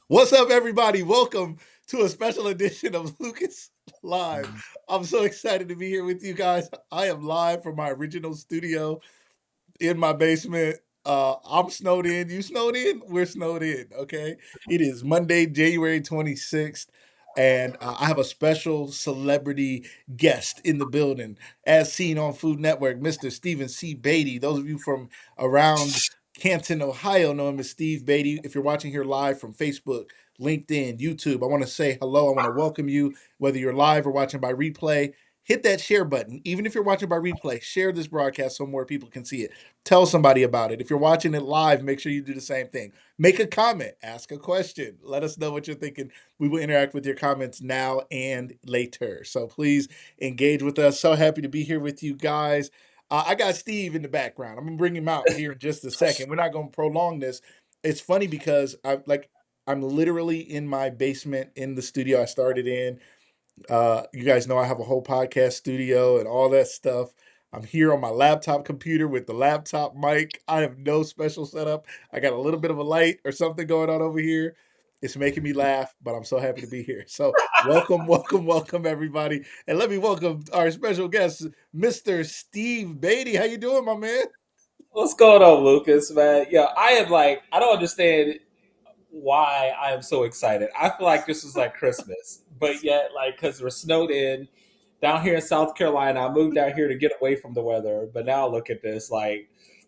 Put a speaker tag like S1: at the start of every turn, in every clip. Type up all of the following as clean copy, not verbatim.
S1: What's up, everybody? Welcome to a special edition of Lucas Live. I'm so excited to be here with you guys. I am live from my original studio in my basement. I'm snowed in. You snowed in? We're snowed in. Okay. It is Monday, January 26th. And I have a special celebrity guest in the building, as seen on Food Network, Mr. Stephan C. Baity. Those of you from around Canton, Ohio, know him as Steve Baity. If you're watching here live from Facebook, LinkedIn, YouTube, I want to say hello. I want to welcome you, whether you're live or watching by replay. Hit that share button. Even if you're watching by replay, share this broadcast so more people can see it. Tell somebody about it. If you're watching it live, make sure you do the same thing. Make a comment, ask a question. Let us know what you're thinking. We will interact with your comments now and later. So please engage with us. So happy to be here with you guys. I got Steve in the background. I'm gonna bring him out here in just a second. We're not gonna prolong this. It's funny because I'm literally in my basement in the studio I started in. You guys know I have a whole podcast studio and all that stuff. I'm here on my laptop computer with the laptop mic. I have no special setup. I got a little bit of a light or something going on over here. It's making me laugh, but I'm so happy to be here. So, welcome, welcome, welcome, everybody, and let me welcome our special guest, Mr. Steve Baity. How you doing, my man?
S2: What's going on, Lucas, man? Yeah, I don't understand why I am so excited. I feel like this is like Christmas, but yet, like, because we're snowed in down here in South Carolina, I moved down here to get away from the weather, but now look at this.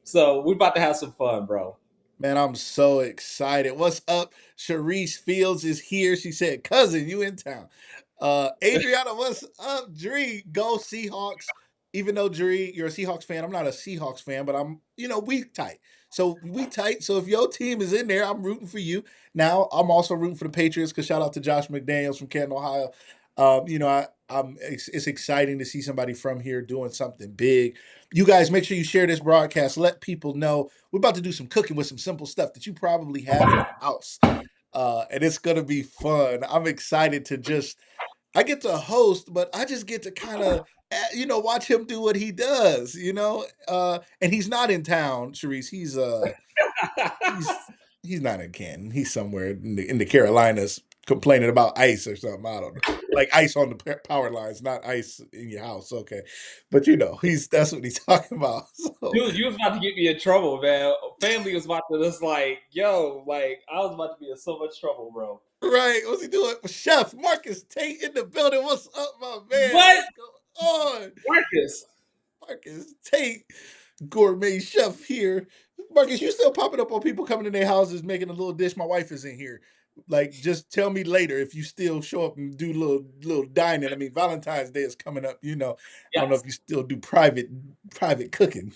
S2: So we're about to have some fun, bro.
S1: Man, I'm so excited. What's up? Sharice Fields is here. She said, cousin, you in town. Adriana, what's up? Dree, go Seahawks. Even though Dree, you're a Seahawks fan, I'm not a Seahawks fan, but we tight. So we tight. So if your team is in there, I'm rooting for you. Now, I'm also rooting for the Patriots because shout out to Josh McDaniels from Canton, Ohio. It's exciting to see somebody from here doing something big. You guys make sure you share this broadcast. Let people know we're about to do some cooking with some simple stuff that you probably have in your house. And it's gonna be fun. I'm excited to just I get to host, but I just get to kind of watch him do what he does, and he's not in town, Sharice. He's not in Canton. He's somewhere in the Carolinas complaining about ice or something. I don't know. Like ice on the power lines, not ice in your house. Okay, but he's that's what he's talking about. So
S2: Dude, you was about to get me in trouble, man. Family was about to just I was about to be in so much trouble, bro.
S1: right, what's he doing? Chef Marcus Tate in the building. What's up, my man?
S2: What?
S1: What's going on?
S2: Marcus.
S1: Marcus Tate, gourmet chef here. Marcus, you still popping up on people coming in their houses making a little dish. My wife is in here. Like, just tell me later if you still show up and do little dining. I mean, Valentine's Day is coming up. I don't know
S2: Yes.
S1: if you still do private cooking.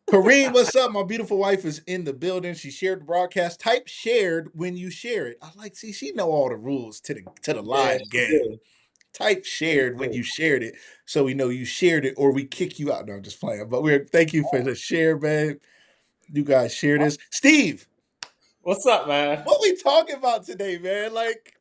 S1: Kareem, what's up? My beautiful wife is in the building. She shared the broadcast. Type shared when you share it. See, she know all the rules to the
S2: Yeah,
S1: live
S2: she
S1: game.
S2: do.
S1: Type
S2: She
S1: shared when
S2: do.
S1: you shared it, so we know you shared it, or we kick you out. No, I'm just playing. But we're thank you for the share, babe. You guys share this. Steve,
S2: What's up, man?
S1: what we talking about today, man? Like,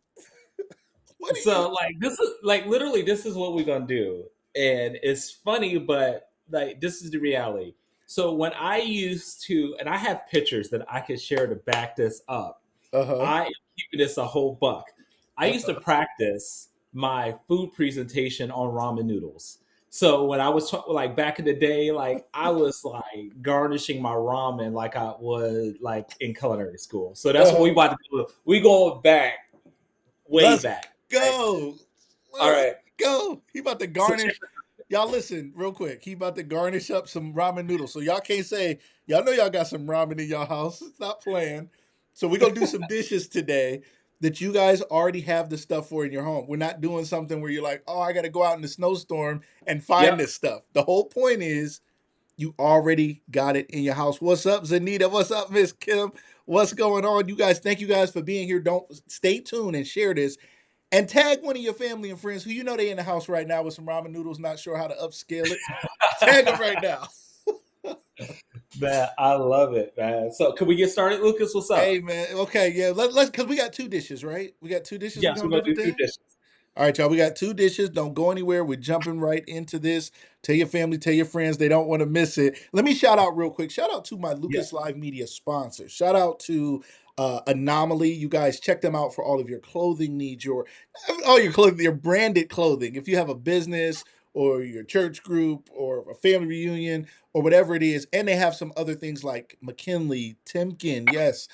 S1: what do you?
S2: So this is literally this is what we're gonna do. And it's funny, but this is the reality. So when I used to and I have pictures that I could share to back this up.
S1: Uh huh.
S2: I am keeping this a whole buck. I
S1: Uh
S2: used to
S1: huh.
S2: practice my food presentation on ramen noodles. So when I was back in the day, I was like garnishing my ramen like I was like in culinary school. So that's
S1: Uh
S2: what we
S1: huh.
S2: about to do. We going back, way
S1: Let's
S2: back. Right?
S1: go.
S2: All
S1: Let's
S2: right.
S1: go. He about to
S2: So check
S1: garnish. Y'all listen real quick. He about to garnish up some ramen noodles. So y'all can't say y'all know y'all got some ramen in y'all house. Stop playing. So we're gonna do some dishes today that you guys already have the stuff for in your home. We're not doing something where you're like, oh, I gotta go out in the snowstorm and find
S2: Yep.
S1: this stuff. The whole point is you already got it in your house. What's up, Zanita? What's up, Miss Kim? What's going on? You guys, thank you guys for being here. Don't stay tuned and share this. And tag one of your family and friends who you know they in the house right now with some ramen noodles, not sure how to upscale it. Tag them right now.
S2: Man, I love it, man. So can we get started, Lucas? What's
S1: Hey
S2: up?
S1: man, okay, yeah, let's because we got two dishes, right? We got two dishes we're
S2: Yes,
S1: gonna
S2: we're
S1: do
S2: gonna do two
S1: today.
S2: dishes.
S1: All right, y'all. We got two dishes. Don't go anywhere. We're jumping right into this. Tell your family, tell your friends. They don't want to miss it. Let me shout out real quick. Shout out to my
S2: Yeah.
S1: Lucas Live Media sponsors. Shout out to Anomaly. You guys check them out for all of your clothing needs. All your clothing, your branded clothing. If you have a business or your church group or a family reunion or whatever it is, and they have some other things like McKinley, Timken, yes,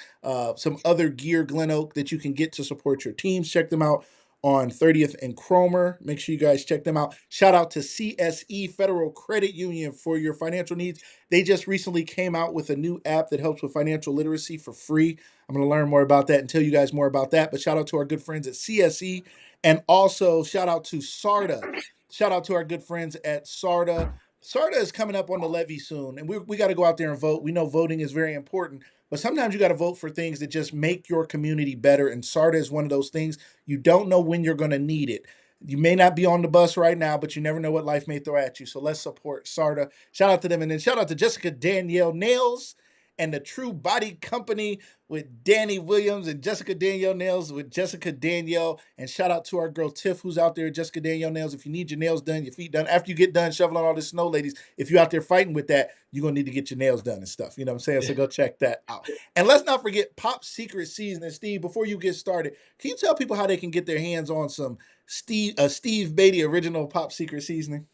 S1: some other gear, Glen Oak that you can get to support your teams. Check them out on 30th and Cromer. Make sure you guys check them out. Shout out to CSE Federal Credit Union for your financial needs. They just recently came out with a new app that helps with financial literacy for free. I'm going to learn more about that and tell you guys more about that. But shout out to our good friends at CSE, and also shout out to SARTA. Shout out to our good friends at SARTA. SARTA is coming up on the levy soon, and we got to go out there and vote. We know voting is very important, but sometimes you got to vote for things that just make your community better. And SARTA is one of those things. You don't know when you're going to need it. You may not be on the bus right now, but you never know what life may throw at you. So let's support SARTA. Shout out to them. And then shout out to Jessica Danielle Nails and the True Body Company with Danny Williams and Jessica Danielle Nails with Jessica Danielle. And shout out to our girl Tiff, who's out there at Jessica Danielle Nails. If you need your nails done, your feet done, after you get done shoveling all this snow, ladies, if you're out there fighting with that, you're going to need to get your nails done and stuff. You know what I'm saying? So go check that out. And let's not forget Pop Secret Seasoning. Steve, before you get started, can you tell people how they can get their hands on some Steve Baity original Pop Secret Seasoning?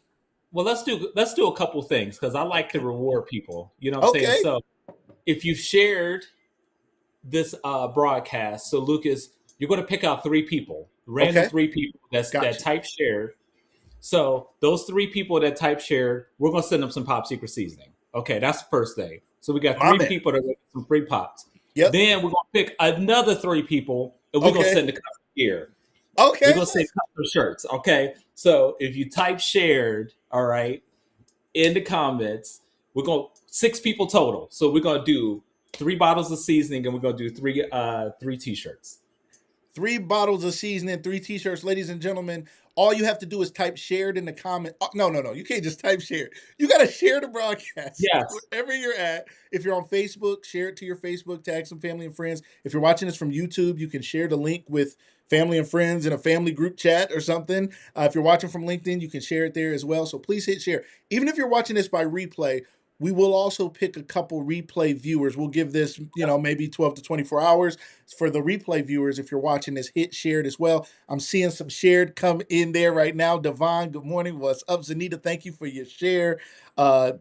S2: Well, let's do a couple things because I like to
S1: Okay.
S2: reward people. You know what I'm saying?
S1: Okay.
S2: So if you shared this broadcast, so Lucas, you're going to pick out three people, random
S1: Okay.
S2: three people that
S1: Gotcha.
S2: type shared. So those three people that type shared, we're going to send them some Pop Secret Seasoning. Okay, that's the first thing. So we got
S1: My
S2: three
S1: man.
S2: people that get some free pops.
S1: Yep.
S2: Then we're going to pick another three people, and we're going to
S1: Okay.
S2: send the custom gear. We're
S1: Okay.
S2: going to send custom shirts. Okay, so if you type shared, all right, in the comments. We're going to six people total. So we're going to do three bottles of seasoning and we're going to do three t-shirts.
S1: 3 bottles of seasoning, 3 t-shirts, ladies and gentlemen. All you have to do is type shared in the comment. Oh, no, no, no. You can't just type shared. You got to share the broadcast
S2: Yes.
S1: wherever you're at. If you're on Facebook, share it to your Facebook, tag some family and friends. If you're watching this from YouTube, you can share the link with family and friends in a family group chat or something. If you're watching from LinkedIn, you can share it there as well. So please hit share. Even if you're watching this by replay, we will also pick a couple replay viewers. We'll give this, maybe 12 to 24 hours for the replay viewers. If you're watching this, hit shared as well. I'm seeing some shared come in there right now. Devon, good morning. What's up? Zanita, thank you for your share. Let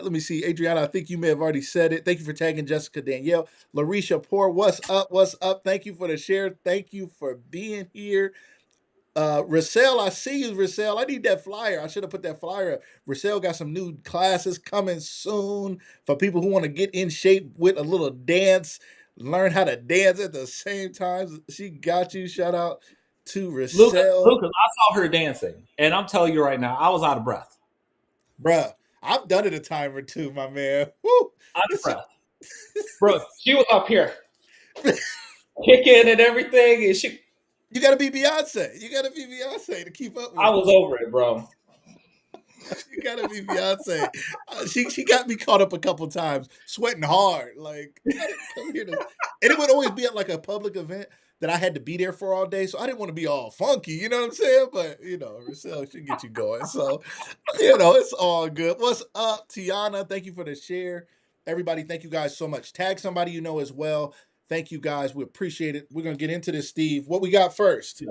S1: me see. Adriana, I think you may have already said it. Thank you for tagging Jessica Danielle. Larisha Poor, what's up? What's up? Thank you for the share. Thank you for being here. Rissell, I see you, Rissell. I need that flyer. I should have put that flyer up. Rissell got some new classes coming soon for people who want to get in shape with a little dance, learn how to dance at the same time. She got you. Shout out to
S2: Lucas,
S1: Rissell.
S2: Lucas, I saw her dancing. And I'm telling you right now, I was out of breath.
S1: Bruh, I've done it a time or two, my man. Woo!
S2: Out of
S1: It's,
S2: breath. Bro, she was up here kicking and everything. And
S1: you got to be Beyonce. You got to be Beyonce to keep up
S2: I
S1: with it.
S2: was over it, bro.
S1: You gotta be Beyonce. She got me caught up a couple times, sweating hard. Like I didn't come here to, and it would always be at like a public event that I had to be there for all day, so I didn't want to be all funky. You know what I'm saying? But Rochelle should get you going. So it's all good. What's up, Tiana? Thank you for the share. Everybody, thank you guys so much. Tag somebody you know as well. Thank you guys. We appreciate it. We're gonna get into this, Steve. What we got first?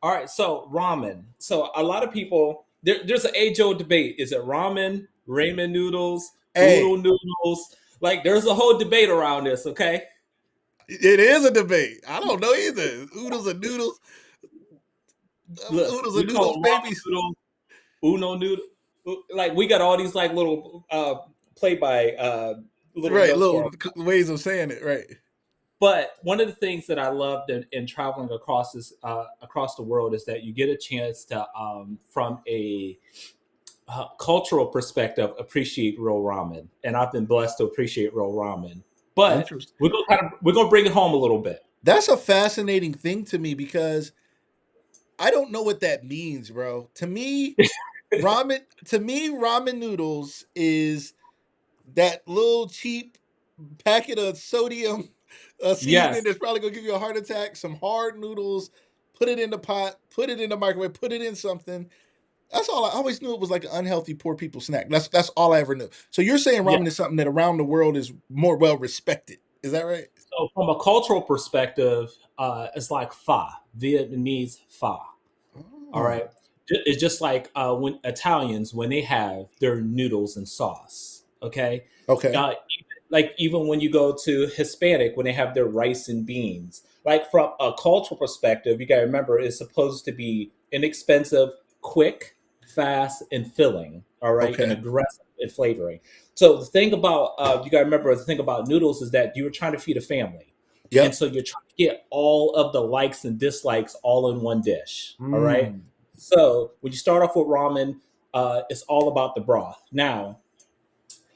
S2: All right, so ramen. So a lot of people there's an age-old debate. Is it ramen noodles,
S1: Hey,
S2: oodle noodles? Like there's a whole debate around this, okay?
S1: it is a debate. I don't know either. Oodles and noodles.
S2: Listen,
S1: Oodles
S2: we
S1: and
S2: call
S1: noodles,
S2: them
S1: babies.
S2: ramen noodles, uno noodle. Like we got all these like little play by little
S1: Right,
S2: notes for
S1: little
S2: them.
S1: ways of saying it. Right.
S2: But one of the things that I loved in traveling across the world is that you get a chance to from a cultural perspective appreciate real ramen, and I've been blessed to appreciate real ramen. But
S1: Interesting.
S2: we're gonna bring it home a little bit.
S1: That's a fascinating thing to me because I don't know what that means, bro. To me, ramen noodles is that little cheap packet of sodium seasoning
S2: Yes,
S1: that's probably gonna give you a heart attack. Some hard noodles, put it in the pot, put it in the microwave, put it in something. That's all. I always knew it was like an unhealthy poor people snack. That's all I ever knew. So you're saying
S2: Yeah.
S1: ramen is something that around the world is more well respected. Is that right?
S2: So from a cultural perspective, it's like pho, Vietnamese pho. All
S1: Oh,
S2: right. It's just like when Italians when they have their noodles and sauce. Okay.
S1: okay,
S2: Uh, like even when you go to Hispanic when they have their rice and beans. Like from a cultural perspective, you got to remember it's supposed to be inexpensive, quick, fast, and filling. All right, and
S1: okay.
S2: aggressive in flavoring. So the thing about you got to remember the thing about noodles is that you were trying to feed a family, and
S1: Yep.
S2: so you're trying to get all of the likes and dislikes all in one dish. All right.
S1: Mm.
S2: So when you start off with ramen, it's all about the broth. Now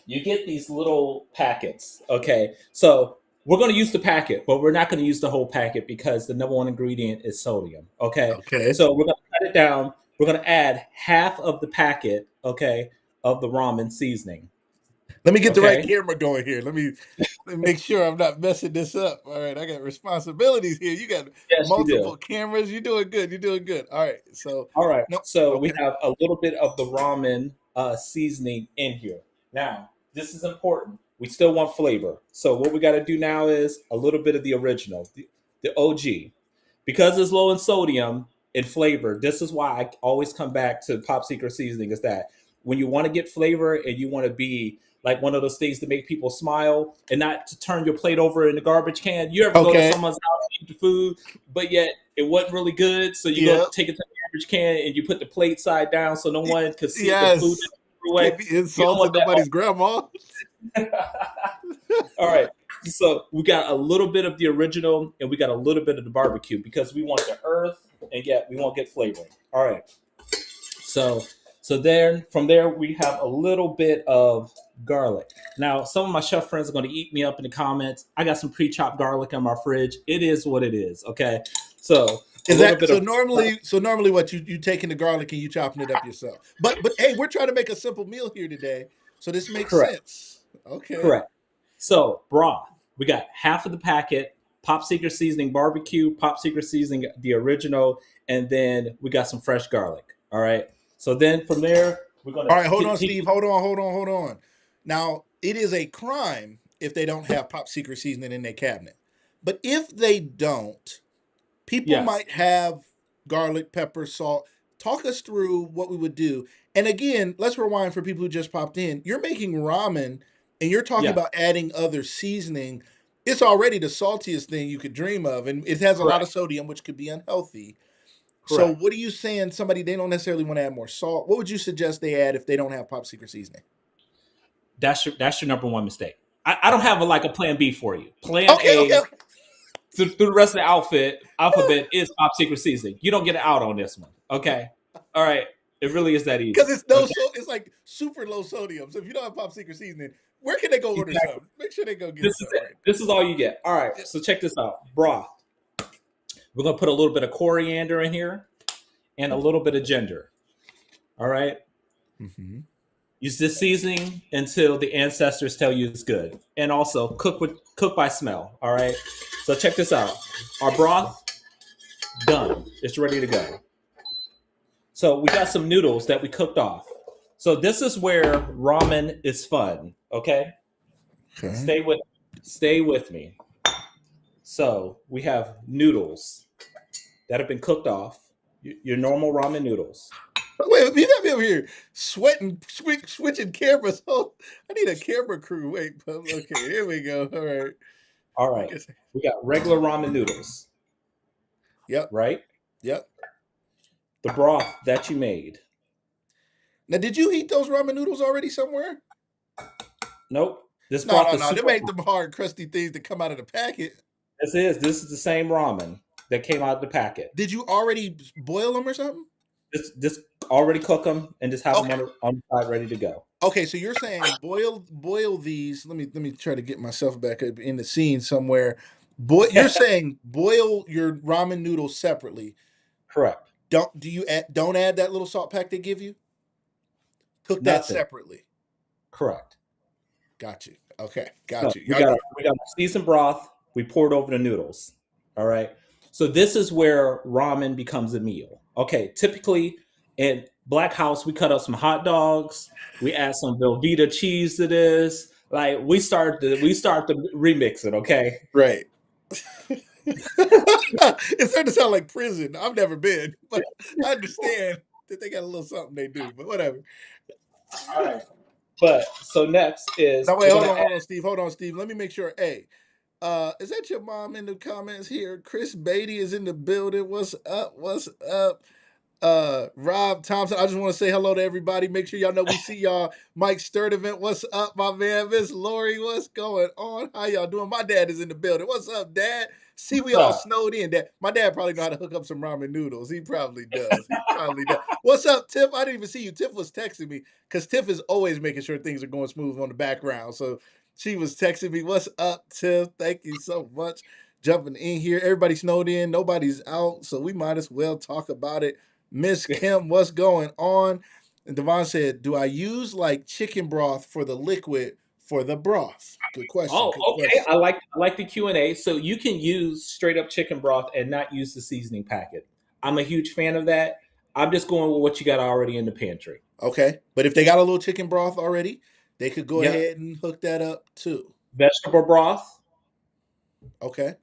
S2: you get these little packets. Okay, so we're going to use the packet, but we're not going to use the whole packet because the number one ingredient is sodium. Okay,
S1: Okay.
S2: so we're going to cut it down. We're going to add half of the packet. Okay, of the ramen seasoning.
S1: Let me get the right
S2: Okay.
S1: camera going here. Let me make sure I'm not messing this up. All right, I got responsibilities here. You got
S2: Yes, you do.
S1: multiple cameras. You're doing good. You're doing good. All right. So
S2: All right.
S1: no.
S2: So we
S1: Okay.
S2: have a little bit of the ramen seasoning in here. Now, this is important. We still want flavor. So what we got to do now is a little bit of the original, the OG. Because it's low in sodium and flavor, this is why I always come back to Pop Secret seasoning is that when you want to get flavor and you want to be like one of those things to make people smile and not to turn your plate over in the garbage can. You ever go to
S1: Okay.
S2: someone's house and eat the food, but yet it wasn't really good, so you go
S1: Yep.
S2: take it to the garbage can and you put the plate side down so no one could see the food
S1: Yes.
S2: that you threw away.
S1: Can't be
S2: You don't
S1: insulting
S2: want
S1: nobody's grandma.
S2: that. All right. So we got a little bit of the original and we got a little bit of the barbecue because we want the earth and yet we won't get flavor. All right. So so then from there we have a little bit of garlic. Now some of my chef friends are going to eat me up in the comments. I got some pre-chopped garlic in my fridge. It is what it is. Okay. So a
S1: Is
S2: little
S1: that
S2: bit
S1: so?
S2: of
S1: Normally, what you taking the garlic and you chopping it up yourself. But hey, we're trying to make a simple meal here today, so this makes
S2: correct.
S1: sense. Okay.
S2: Correct. So broth, we got half of the packet, Pop Secret seasoning barbecue, Pop Secret seasoning the original, and then we got some fresh garlic. All right. So then from there, we're
S1: All
S2: gonna
S1: right, hold on,
S2: continue.
S1: Steve. Hold on. Now, it is a crime if they don't have Pop Secret seasoning in their cabinet. But if they don't, people
S2: Yes.
S1: might have garlic, pepper, salt. Talk us through what we would do. And again, let's rewind for people who just popped in. You're making ramen and you're talking
S2: Yeah.
S1: about adding other seasoning. It's already the saltiest thing you could dream of. And it has a lot of
S2: Correct.
S1: sodium, which could be unhealthy. So,
S2: Correct.
S1: what are you saying? Somebody they don't necessarily want to add more salt. What would you suggest they add if they don't have Pop Secret seasoning?
S2: That's your number one mistake. I don't have like a plan B for you. Plan
S1: Okay, okay,
S2: A
S1: okay.
S2: through the rest of the alphabet is Pop Secret seasoning. You don't get it out on this one. Okay. All right. It really is that
S1: Because
S2: easy.
S1: it's no
S2: Okay.
S1: so it's like super low sodium. So if you don't have Pop Secret seasoning, where can they go order
S2: Exactly.
S1: some? Make sure they go
S2: This
S1: get
S2: is
S1: some.
S2: it.
S1: Right.
S2: This is all you get. All right.
S1: Yeah.
S2: So check this out. Broth. We're gonna put a little bit of coriander in here and a little bit of ginger. All right.
S1: Mm-hmm.
S2: Use this seasoning until the ancestors tell you it's good, and also cook by smell. All right. So check this out. Our broth done. It's ready to go. So we got some noodles that we cooked off. So this is where ramen is fun. Okay.
S1: Okay.
S2: Stay with stay with me. So we have noodles that have been cooked off. Your normal ramen noodles.
S1: Wait, you got me over here sweating, switching cameras. Oh, I need a camera crew. Wait, okay, here we go. All right.
S2: All
S1: I
S2: right.
S1: guess.
S2: We got regular ramen noodles,
S1: Yep.
S2: right?
S1: Yep.
S2: The broth that you made.
S1: Now, did you eat those ramen noodles already somewhere?
S2: Nope. This
S1: No,
S2: broth
S1: no,
S2: is
S1: no. They
S2: super.
S1: made them hard, crusty things that come out of the packet.
S2: This is the same ramen that came out of the packet.
S1: Did you already boil them or something?
S2: This already cook them and just have them
S1: Okay.
S2: on the side ready to go.
S1: Okay, so you're saying boil these. Let me try to get myself back up in the scene somewhere. You're saying boil your ramen noodles separately.
S2: Correct.
S1: Don't add that little salt pack they give you? Cook that
S2: Nothing.
S1: separately.
S2: Correct.
S1: Got you. Okay,
S2: So
S1: got you.
S2: we got a seasoned broth. We poured over the noodles. All right. So this is where ramen becomes a meal. Okay, typically in Black House, we cut up some hot dogs. We add some Velveeta cheese to this. Like we start to remix it. Okay.
S1: Right. It's starting to sound like prison. I've never been, but I understand that they got a little something they do. But whatever.
S2: All right. But so next is
S1: Now wait,
S2: we're gonna add.
S1: hold on, Steve. Hold on, Steve. Let me make sure. Hey, is that your mom in the comments here? Chris Baity is in the building. What's up? What's up? Rob Thompson. I just want to say hello to everybody. Make sure y'all know we see y'all. Mike Sturdivant, what's up, my man? Miss Lori, what's going on? How y'all doing? My dad is in the building. What's up, Dad? See, we all
S2: What's
S1: snowed in. Dad, my dad probably know how to hook up some ramen noodles. He probably does. He probably does. What's up, Tiff? I didn't even see you. Tiff was texting me because Tiff is always making sure things are going smooth on the background. So she was texting me. What's up, Tiff? Thank you so much. Jumping in here. Everybody snowed in. Nobody's out. So we might as well talk about it. Miss
S2: up?
S1: Kim, what's going on? And Devon said, do I use like chicken broth for the liquid for the broth? Good question.
S2: Oh,
S1: Good
S2: okay.
S1: question.
S2: I like the Q&A. So you can use straight up chicken broth and not use the seasoning packet. I'm a huge fan of that. I'm just going with what you got already in the pantry.
S1: Okay. But if they got a little chicken broth already, they could go
S2: Yep.
S1: ahead and hook that up too.
S2: Vegetable broth.
S1: Okay.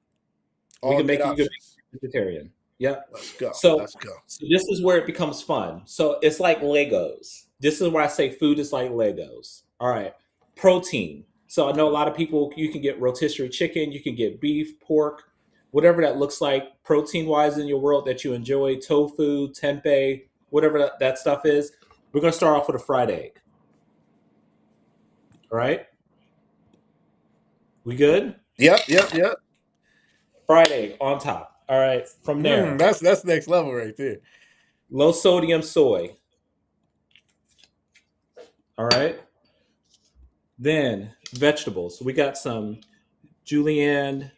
S2: We
S1: All
S2: can
S1: good
S2: make you good
S1: options.
S2: vegetarian. Yep.
S1: Let's go.
S2: So,
S1: Let's go.
S2: so this is where it becomes fun. So it's like Legos. This is where I say food is like Legos. All right. Protein. So I know a lot of people, you can get rotisserie chicken, you can get beef, pork, whatever that looks like protein wise in your world that you enjoy, tofu, tempeh, whatever that stuff is. We're going to start off with a fried egg. All right. We good?
S1: Yep, yep, yep.
S2: Fried egg on top. All right. From there,
S1: That's next level right there.
S2: low sodium soy. All right. Then vegetables. We got some julienne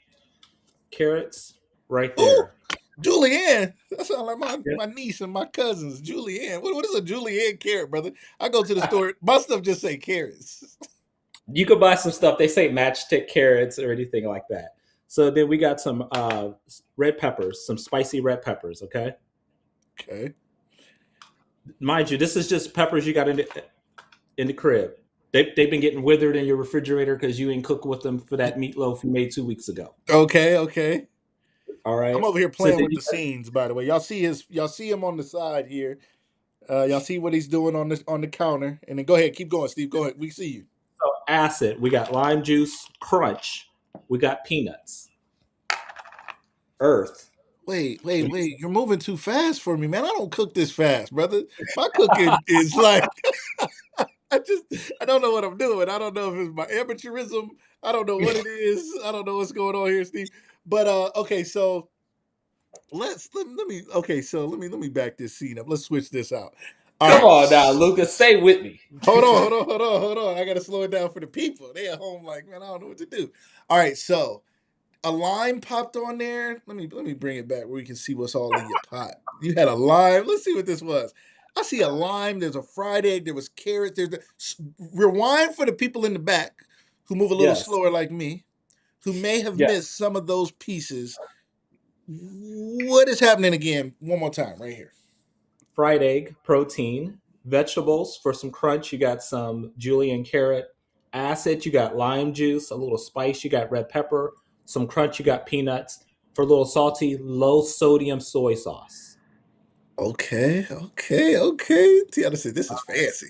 S2: carrots right
S1: Ooh,
S2: there.
S1: Julianne. That sounds like
S2: Yep.
S1: my niece and my cousins. Julianne. What is a Julianne carrot, brother? I go to the store. My stuff just say carrots.
S2: You could buy some stuff. They say matchstick carrots or anything like that. So then we got some red peppers, some spicy red peppers. Okay,
S1: Okay.
S2: mind you, this is just peppers you got in the crib. They've been getting withered in your refrigerator because you ain't cooked with them for that meatloaf you made 2 weeks ago.
S1: Okay, okay.
S2: All
S1: I'm
S2: right.
S1: over here
S2: So
S1: playing
S2: then
S1: with the scenes, by the way. Y'all see him on the side here. Y'all see what he's doing on the counter. And then go ahead, keep going, Steve. Go ahead. We see you.
S2: acid. We got lime juice, crunch. We got peanuts, earth.
S1: Wait. You're moving too fast for me, man. I don't cook this fast, brother. My cooking is like I don't know what I'm doing. I don't know if it's my amateurism. I don't know what it is. I don't know what's going on here, Steve. But okay, so let me okay, so let me back this scene up. Let's switch this out. All
S2: Come
S1: right.
S2: on now, Lucas. Stay with me.
S1: Hold on. I gotta slow it down for the people. They at home like, man, I don't know what to do. All right, so a lime popped on there. Let me bring it back where we can see what's all in your pot. You had a lime. Let's see what this was. I see a lime. There's a fried egg. There was carrots. Rewind for the people in the back who move a little
S2: Yes.
S1: slower like me, who may have
S2: Yes.
S1: missed some of those pieces. What is happening again? One more time, right here.
S2: Fried egg, protein, vegetables for some crunch. You got some julienne carrot, acid. You got lime juice, a little spice. You got red pepper, some crunch. You got peanuts for a little salty, low sodium soy sauce.
S1: Okay. Tiana said this is fancy.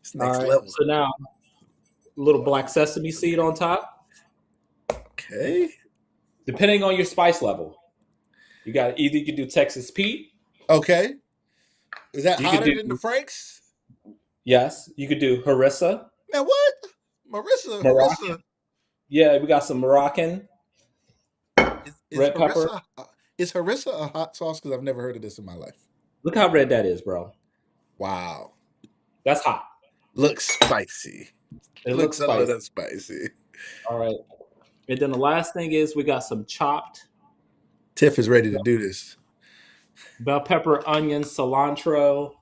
S1: It's
S2: All
S1: next
S2: right.
S1: level.
S2: So now a little black sesame seed on top.
S1: Okay.
S2: Depending on your spice level, you got either you can do Texas Pete.
S1: Okay. Is that
S2: You could
S1: hotter
S2: do
S1: than the Franks?
S2: yes. You could do harissa,
S1: Man, what?
S2: Moroccan.
S1: Harissa.
S2: Yeah, we got some Moroccan
S1: Is
S2: red pepper.
S1: Harissa a hot sauce? Because I've never heard of this in my life.
S2: Look how red that is, bro.
S1: Wow.
S2: That's hot.
S1: Looks spicy.
S2: It looks
S1: Looks a
S2: spicy.
S1: little spicy.
S2: All right. And then the last thing is we got some chopped
S1: Tiff is ready to do this.
S2: bell pepper, onion, cilantro,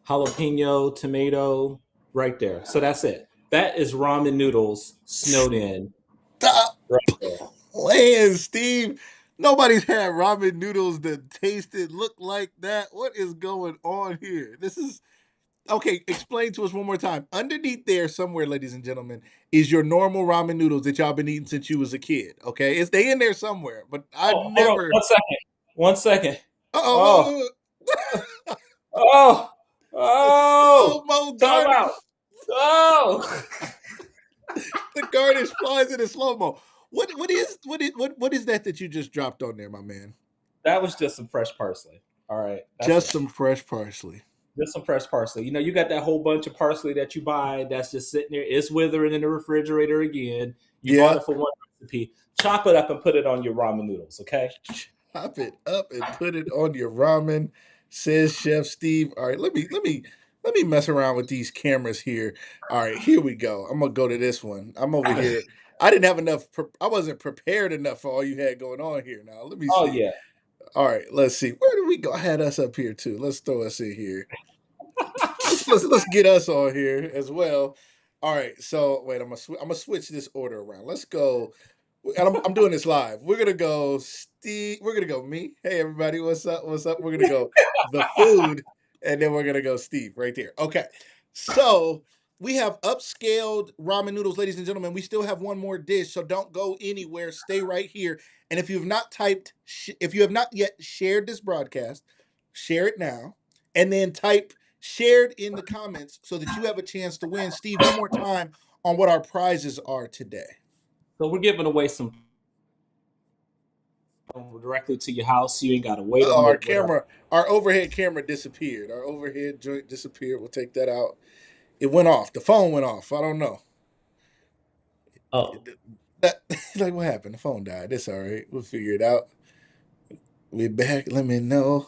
S2: jalapeno, tomato, right there. So that's it. That is ramen noodles snowed in
S1: Stop
S2: right there.
S1: playing, Steve. Nobody's had ramen noodles that tasted look like that. What is going on here? This is okay. Explain to us one more time. Underneath there, somewhere, ladies and gentlemen, is your normal ramen noodles that y'all been eating since you was a kid. Okay, it's they in there somewhere, but I
S2: Oh, hold on
S1: never.
S2: 1 second. 1 second.
S1: Uh
S2: Oh,
S1: oh,
S2: oh,
S1: the slow
S2: oh!
S1: mo
S2: Time out.
S1: garnish.
S2: Oh,
S1: The garnish flies in a slow mo. What is that you just dropped on there, my man?
S2: that was just some fresh parsley. All right, that's
S1: Just
S2: it.
S1: some fresh parsley.
S2: Just some fresh parsley. You know, you got that whole bunch of parsley that you buy that's just sitting there. It's withering in the refrigerator again. You bought
S1: Yeah.
S2: it for one recipe. Chop it up and put it on your ramen noodles. Okay.
S1: Chop it up and put it on your ramen, says Chef Steve. All right, let me mess around with these cameras here. All right, here we go. I'm gonna go to this one. I'm over here. I didn't have enough. I wasn't prepared enough for all you had going on here. Now let me
S2: Oh
S1: see.
S2: yeah.
S1: All right, let's see. Where do we go? I had us up here too. Let's throw us in here. Let's get us on here as well. All right, so wait, I'm gonna switch this order around. Let's go, and I'm doing this live. We're gonna go Steve. We're gonna go me. Hey everybody, what's up? What's up? We're gonna go the food, and then we're gonna go Steve right there. Okay, so we have upscaled ramen noodles, ladies and gentlemen. We still have one more dish, so don't go anywhere. Stay right here. And if you have not yet shared this broadcast, share it now, and then type shared in the comments so that you have a chance to win. Steve, one more time on what our prizes are today.
S2: So we're giving away some directly to your house. You ain't got to wait
S1: Oh,
S2: on
S1: our
S2: it with our.
S1: camera, our overhead camera disappeared. Our overhead joint disappeared. We'll take that out. It went off. The phone went off. I don't know.
S2: Oh,
S1: That like what happened? The phone died. It's all right. We'll figure it out. We're back. Let me know.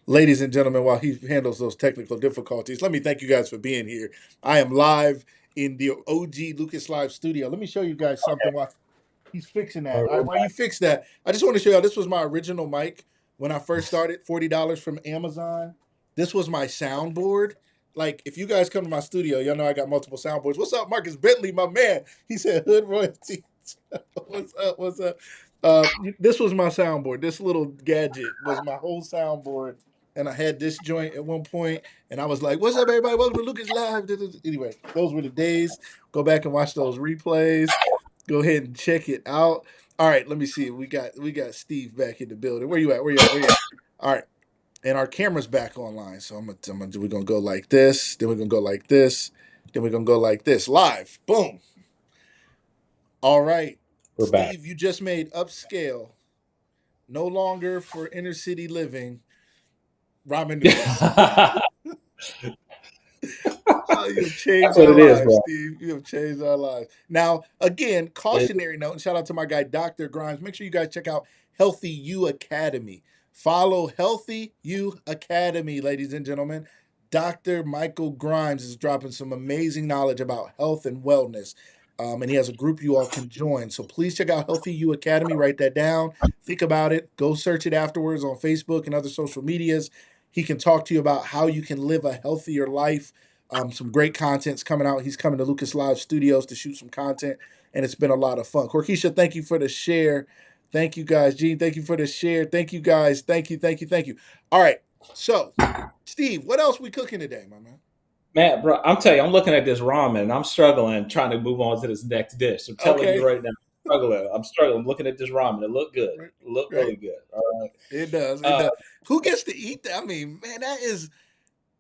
S1: Ladies and gentlemen, while he handles those technical difficulties, let me thank you guys for being here. I am live in the OG Lucas Live studio. Let me show you guys something while he's fixing
S2: all
S1: that.
S2: right,
S1: All right,
S2: we're
S1: while you
S2: back.
S1: fix that, I just want to show y'all this was my original mic when I first started, $40 from Amazon. This was my soundboard. Like, if you guys come to my studio, y'all know I got multiple soundboards. What's up, Marcus Bentley, my man? He said hood royalty. What's up? What's up? This was my soundboard. This little gadget was my whole soundboard. And I had this joint at one point, and I was like, "What's up, everybody? Welcome to Lucas Live." Anyway, those were the days. Go back and watch those replays. Go ahead and check it out. All right, let me see. We got Steve back in the building. Where you at? Where you at? Where you at? All right, and our camera's back online. So we're gonna go like this. Then we're gonna go like this. Then we're gonna go like this. Live. Boom. All right,
S2: We're back.
S1: Steve. You just made upscale. No longer for inner city living. Ramen noodles.
S2: That's
S1: Oh, you've changed
S2: what
S1: our
S2: it is,
S1: lives,
S2: bro.
S1: Steve. You have changed our lives. Now, again,
S2: It,
S1: cautionary note, and shout out to my guy, Dr. Grimes. Make sure you guys check out Healthy You Academy. Follow Healthy You Academy, ladies and gentlemen. Dr. Michael Grimes is dropping some amazing knowledge about health and wellness. And he has a group you all can join. So please check out Healthy You Academy. Write that down. Think about it. Go search it afterwards on Facebook and other social medias. He can talk to you about how you can live a healthier life. Some great content's coming out. He's coming to Lucas Live Studios to shoot some content, and it's been a lot of fun. Corkeisha, thank you for the share. Thank you guys. Gene, thank you for the share. Thank you guys. Thank you, thank you, thank you. All right. So, Steve, what else we cooking today, my man?
S2: Man, bro, I'm telling you, I'm looking at this ramen and I'm struggling trying to move on to this next dish. I'm telling you
S1: Okay.
S2: right now, I'm struggling. I'm struggling. I'm looking at this ramen. It looked good.
S1: Right.
S2: It looked
S1: Right.
S2: really good. All right.
S1: It does. It
S2: Uh,
S1: does. Who gets to eat that? I mean, man, that is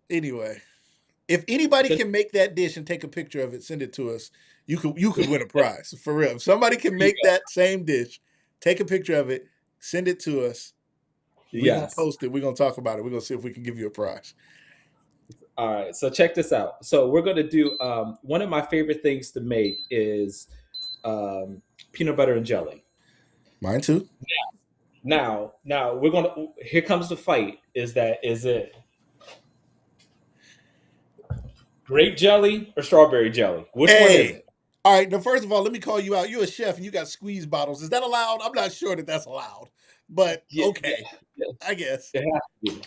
S1: anyway. If anybody
S2: the,
S1: can make that dish and take a picture of it, send it to us. You could win a prize for real. If somebody can
S2: there you
S1: make
S2: go.
S1: that same dish, take a picture of it, send it to us. We're gonna
S2: Yes.
S1: post it. We're gonna talk about it. We're gonna see if we can give you a prize.
S2: All right. So check this out. So we're going to do one of my favorite things to make is um, peanut butter and jelly.
S1: Mine too.
S2: Now we're going to, here comes the fight. Is it grape jelly or strawberry jelly? Which one is
S1: Hey,
S2: it?
S1: all right. Now, first of all, let me call you out. You're a chef and you got squeeze bottles. Is that allowed? I'm not sure that that's allowed, but
S2: Yeah, yeah,
S1: okay,
S2: yeah.
S1: I guess.
S2: It has to be.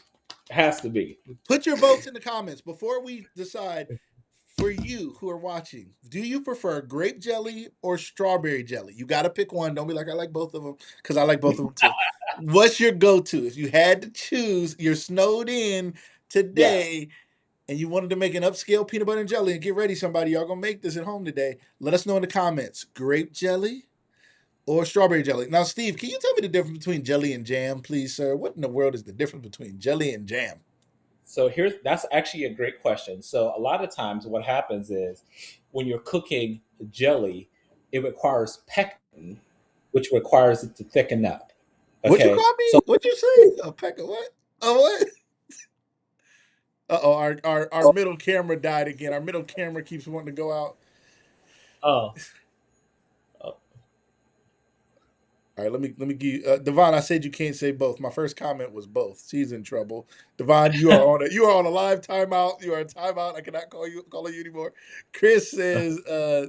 S2: It has to be.
S1: Put your votes in the comments before we decide. for you who are watching, do you prefer grape jelly or strawberry jelly? You got to pick one. Don't be like, I like both of them, because I like both of them too. What's your go to? If you had to choose, you're snowed in
S2: Yes.
S1: today and you wanted to make an upscale peanut butter and jelly, and get ready, somebody, y'all gonna make this at home today. Let us know in the comments. Grape jelly or strawberry jelly? Now, Steve, can you tell me the difference between jelly and jam, please, sir? What in the world is the difference between jelly and jam?
S2: So here's that's actually a great question. So a lot of times what happens is when you're cooking jelly, it requires pectin, which requires it to thicken up.
S1: What you
S2: Okay.
S1: call
S2: So
S1: me? What you say? A peck of what? A what? Uh oh, our middle camera died again. Our middle camera keeps wanting to go out.
S2: oh, oh,
S1: All right, let me give you, Devon. I said you can't say both. My first comment was both. She's in trouble. Devon, you are on a live timeout. You are a timeout. I cannot call you anymore. Chris says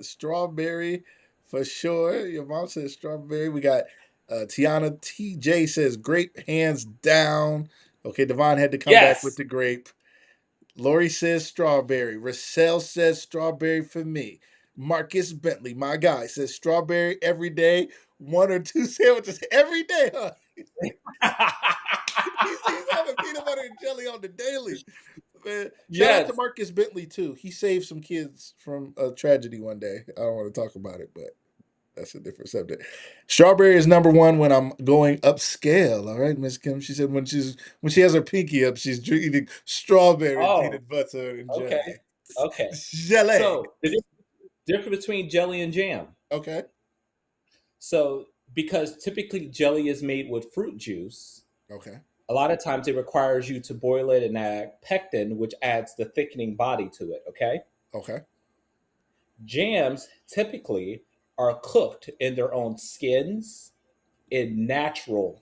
S1: strawberry for sure. Your mom says strawberry. We got Tiana TJ says grape hands down. Okay, Devon had to come back with
S2: yes.
S1: the grape. Lori says strawberry. Rochelle says strawberry for me. Marcus Bentley, my guy, says strawberry every day. One or two sandwiches every day, huh? He's having peanut butter and jelly on the daily. Man, shout out to
S2: Yes.
S1: Marcus Bentley too. He saved some kids from a tragedy one day. I don't want to talk about it, but that's a different subject. Strawberry is number one when I'm going upscale. All right, Miss Kim. She said when she has her pinky up, she's eating strawberry
S2: Oh,
S1: peanut butter and
S2: okay.
S1: jelly.
S2: Okay.
S1: Jelly.
S2: So the difference between jelly and jam.
S1: Okay.
S2: So because typically jelly is made with fruit juice,
S1: Okay.
S2: a lot of times it requires you to boil it and add pectin, which adds the thickening body to it. Okay.
S1: Okay.
S2: Jams typically are cooked in their own skins in natural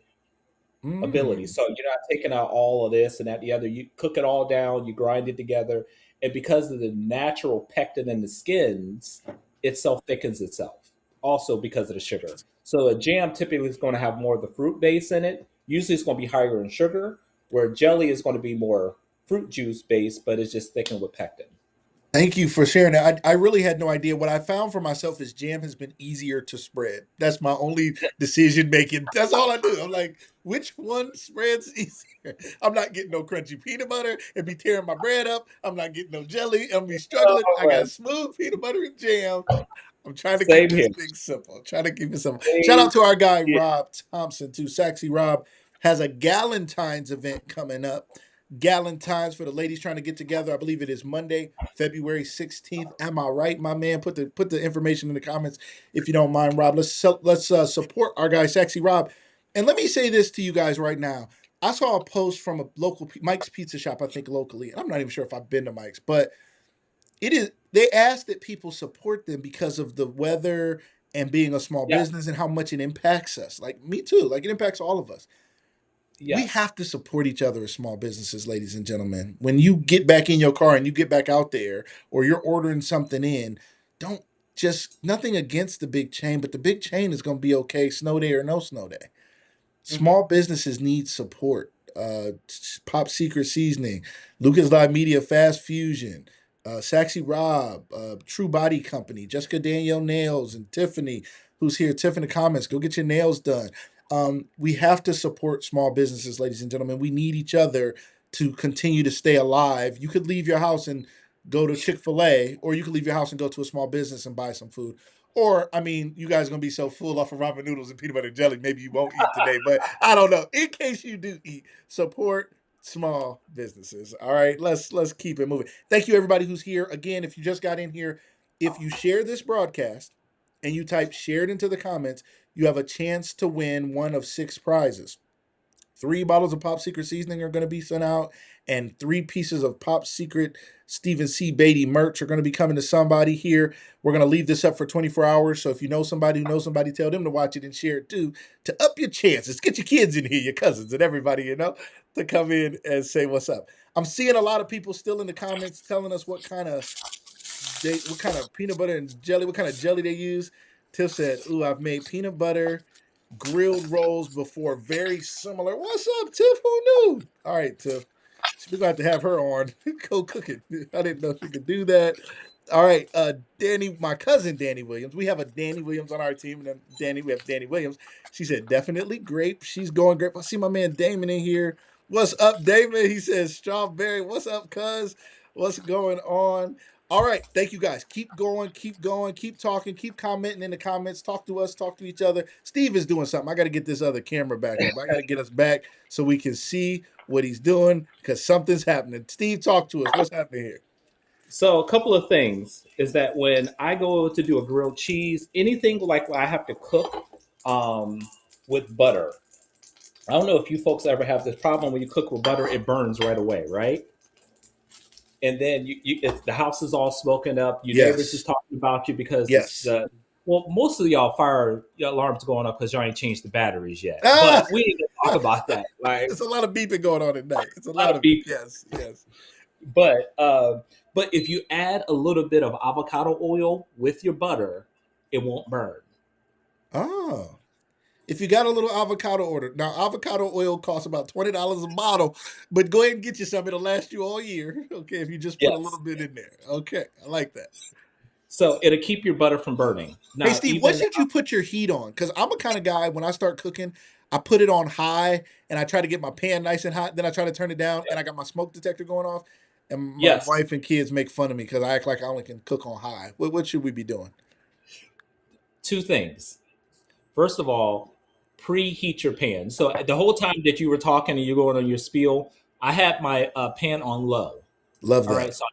S2: ability.
S1: Mm.
S2: So you're not taking out all of this and that, the other. You cook it all down, you grind it together, and because of the natural pectin in the skins, it self thickens itself. Also because of the sugar. So a jam typically is going to have more of the fruit base in it. Usually it's going to be higher in sugar, where jelly is going to be more fruit juice based, but it's just thickened with pectin.
S1: Thank you for sharing that. I really had no idea. What I found for myself is jam has been easier to spread. That's my only decision making. That's all I do. I'm like, which one spreads easier? I'm not getting no crunchy peanut butter and be tearing my bread up. I'm not getting no jelly. I'm be struggling.
S2: Oh,
S1: I got
S2: man.
S1: smooth peanut butter and jam. I'm trying to keep
S2: Same
S1: this
S2: here.
S1: thing simple. I'm trying to keep it simple. Shout
S2: Same
S1: out to our guy
S2: here.
S1: Rob Thompson too. Sexy Rob has a Galentine's event coming up. Galentine's for the ladies trying to get together. I believe it is Monday, February 16th. Am I right, my man? Put the information in the comments if you don't mind, Rob. Let's support our guy Sexy Rob. And let me say this to you guys right now. I saw a post from a local Mike's Pizza Shop, I think locally, and I'm not even sure if I've been to Mike's, but it is they ask that people support them because of the weather and being a small
S2: Yes.
S1: business and how much it impacts us. Like me too. Like it impacts all of us. We
S2: Yes.
S1: have to support each other as small businesses, ladies and gentlemen. When you get back in your car and you get back out there or you're ordering something in, don't just nothing against the big chain, but the big chain is going to be okay, snow day or no snow day.
S2: Hmm.
S1: Small businesses need support. Pop Secret Seasoning, Lucas Live Media, Fast Fusion, Saxy Rob, True Body Company, Jessica Danielle Nails, and Tiffany, who's here. Tiff in the comments, go get your nails done. We have to support small businesses, ladies and gentlemen. We need each other to continue to stay alive. You could leave your house and go to Chick-fil-A, or you could leave your house and go to a small business and buy some food. Or, I mean, you guys are gonna be so full off of ramen noodles and peanut butter and jelly, maybe you won't eat today. But I don't know. In case you do eat, support small businesses. All right, let's keep it moving. Thank you, everybody who's here. Again, if you just got in here, if you share this broadcast and you type shared into the comments, you have a chance to win one of six prizes. 3 bottles of Pop Secret seasoning are going to be sent out, and 3 pieces of Pop Secret Stephan C. Baity merch are going to be coming to somebody here. We're going to leave this up for 24 hours. So if you know somebody who knows somebody, tell them to watch it and share it too to up your chances. Get your kids in here, your cousins, and everybody, to come in and say what's up. I'm seeing a lot of people still in the comments telling us what kind of peanut butter and jelly, what kind of jelly they use. Tiff said, "Ooh, I've made peanut butter grilled rolls before, very similar." What's up, Tiff? Who knew? All right, Tiff. We're going to have her on. Go cooking. I didn't know she could do that. All right, Danny, my cousin Danny Williams. We have a Danny Williams on our team, and then we have Danny Williams. She said definitely grape. She's going grape. I see my man Damon in here. What's up, Damon? He says strawberry. What's up, cuz? What's going on? All right, thank you guys. Keep going, keep talking, keep commenting in the comments. Talk to us, talk to each other. Steve is doing something. I got to get this other camera back up. I got to get us back so we can see what he's doing because something's happening. Steve, talk to us. What's happening here?
S2: So a couple of things is that when I go to do a grilled cheese, anything like I have to cook um, with butter. I don't know if you folks ever have this problem when you cook with butter, it burns right away, right? And then if the house is all smoking up, your neighbors is
S1: Yes.
S2: talking about you because this
S1: Yes.
S2: the well, most of y'all fire your alarms going up because y'all ain't changed the batteries yet.
S1: Ah,
S2: But we ain't gonna talk about that. Like
S1: it's a lot of beeping going on at night. It's a
S2: a lot
S1: lot
S2: of
S1: of
S2: beeping.
S1: yes, yes.
S2: But if you add a little bit of avocado oil with your butter, it won't burn.
S1: Oh, if you got a little avocado order now, avocado oil costs about $20 a bottle, but go ahead and get you some. It'll last you all year. Okay, if you just put a little
S2: Yes.
S1: bit in there. Okay, I like that.
S2: So it'll keep your butter from burning.
S1: Hey,
S2: Now,
S1: Steve, what
S2: even
S1: should you put your heat on? Because I'm a kind of guy when I start cooking, I put it on high and I try to get my pan nice and hot. Then I try to turn it down and I got my smoke detector going off. And my
S2: yes,
S1: wife and kids make fun of me because I act like I only can cook on high. What should we be doing?
S2: two things. First of all, preheat your pan. So the whole time that you were talking and you're going on your spiel, I had my pan on low.
S1: Love
S2: All
S1: that.
S2: right, so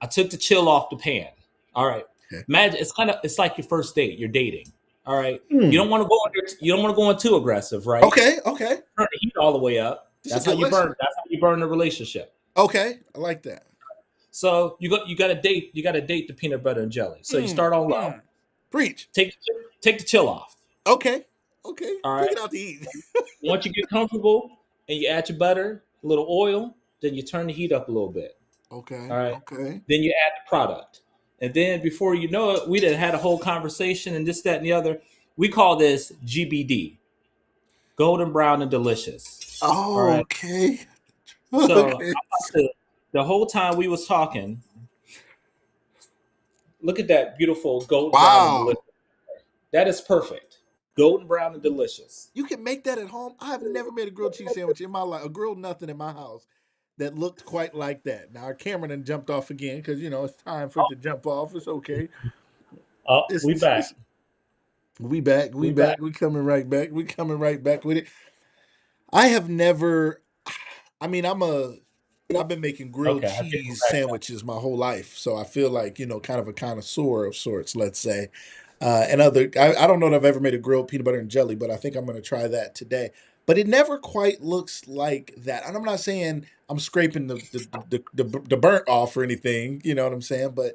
S2: I took the chill off the pan. All right,
S1: Okay.
S2: imagine it's like your first date. You're dating. All right, you
S1: Hmm.
S2: don't want to go you don't want to go in too aggressive, right?
S1: Okay. Okay.
S2: Turn the heat all the way up.
S1: This is a good lesson.
S2: That's how you burn the relationship.
S1: Okay. I like that.
S2: So you got to date the peanut butter and jelly. So you
S1: Hmm.
S2: start on low.
S1: Hmm. Preach.
S2: Take the chill off.
S1: Okay. Okay.
S2: All
S1: Bring
S2: right.
S1: it out to eat.
S2: Once you get comfortable and you add your butter, a little oil, then you turn the heat up a little bit. All
S1: Okay.
S2: right.
S1: Okay.
S2: Then you add the product. And then before you know it, we done had a whole conversation and this, that, and the other. We call this GBD, golden brown and delicious. All
S1: Oh,
S2: right.
S1: okay.
S2: So
S1: Okay.
S2: the whole time we was talking, look at that beautiful golden brown and delicious.
S1: Wow.
S2: That is perfect. Golden brown and delicious.
S1: You can make that at home. I've never made a grilled cheese sandwich in my life, a grilled nothing in my house that looked quite like that. Now, our camera done jumped off again because, it's time for it
S2: Oh,
S1: to jump off. It's okay.
S2: we
S1: It's
S2: back.
S1: we back. We
S2: We back.
S1: back. We coming right back. We coming right back with it. I have never, I mean, I've been making grilled
S2: Okay, I think we're
S1: cheese
S2: back now.
S1: sandwiches my whole life, so I feel like kind of a connoisseur of sorts, let's say. I don't know that I've ever made a grilled peanut butter and jelly, but I think I'm going to try that today. But it never quite looks like that, and I'm not saying I'm scraping the burnt off or anything. You know what I'm saying? But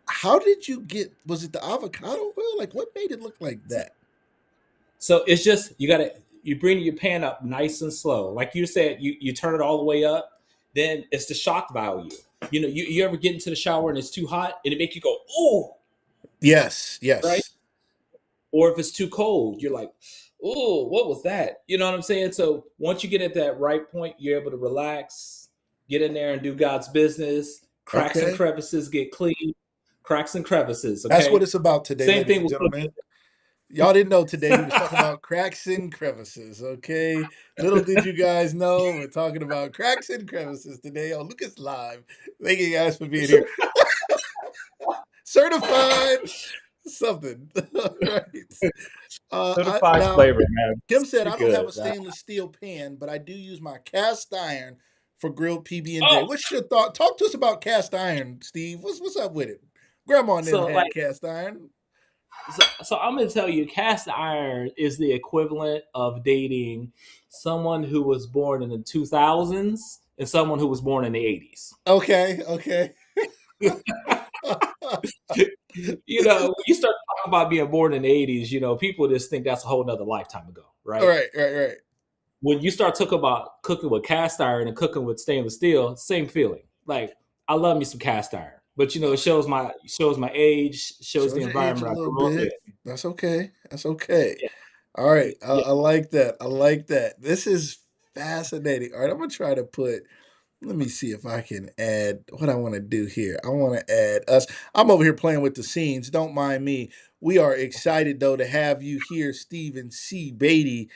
S1: how did you get? Was it the avocado oil? Like, what made it look like that?
S2: So it's just you bring your pan up nice and slow. Like you said, you turn it all the way up. Then it's the shock value. You ever get into the shower and it's too hot and it make you go, "Ooh,"
S1: Yes,
S2: right?
S1: yes.
S2: Or if it's too cold, you're like, "Ooh, what was that?" You know what I'm saying? So once you get at that right point, you're able to relax, get in there and do God's business. Cracks and
S1: Okay.
S2: crevices get clean. Cracks and crevices,
S1: That's what
S2: okay?
S1: it's about today,
S2: Same
S1: ladies
S2: thing
S1: and
S2: with
S1: gentlemen.
S2: cooking.
S1: Y'all didn't know today we was talking about cracks and crevices, okay? Little did you guys know we're talking about cracks and crevices today on Lucas Live. Thank you guys for being here. Certified something. All right.
S2: Certified
S1: Now
S2: flavor, man.
S1: Kim said
S2: You're
S1: I don't have
S2: good,
S1: a
S2: man.
S1: stainless steel pan, but I do use my cast iron for grilled PB and J.
S2: Oh,
S1: What's your thought? Talk to us about cast iron, Steve. What's up with it? Grandma and them
S2: so
S1: had
S2: like
S1: cast iron.
S2: so I'm gonna tell you, cast iron is the equivalent of dating someone who was born in the 2000s and someone who was born in the 80s.
S1: Okay, okay.
S2: When you start talking about being born in the 80s, people just think that's a whole nother lifetime ago, right?
S1: Right, right, right.
S2: When you start talking about cooking with cast iron and cooking with stainless steel, same feeling. Like I love me some cast iron, but it
S1: Okay.
S2: shows my age, shows the
S1: Shows your age a
S2: environment I
S1: little
S2: grew up in.
S1: bit. That's okay. That's okay.
S2: Yeah,
S1: All right. I,
S2: yeah.
S1: I like that. I like that. This is fascinating. All right. I'm going to try to put Let me see if I can add what I want to do here. I want to add us. I'm over here playing with the scenes. Don't mind me. We are excited though to have you here, Stephen C. Baity,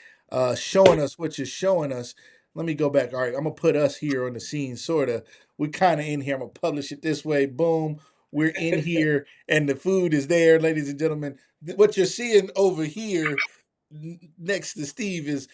S1: showing us what you're showing us. Let me go back. All right, I'm gonna put us here on the scene, sort of. We're kind of in here. I'm gonna publish it this way. Boom. We're in here, and the food is there, ladies and gentlemen. What you're seeing over here next to Steve is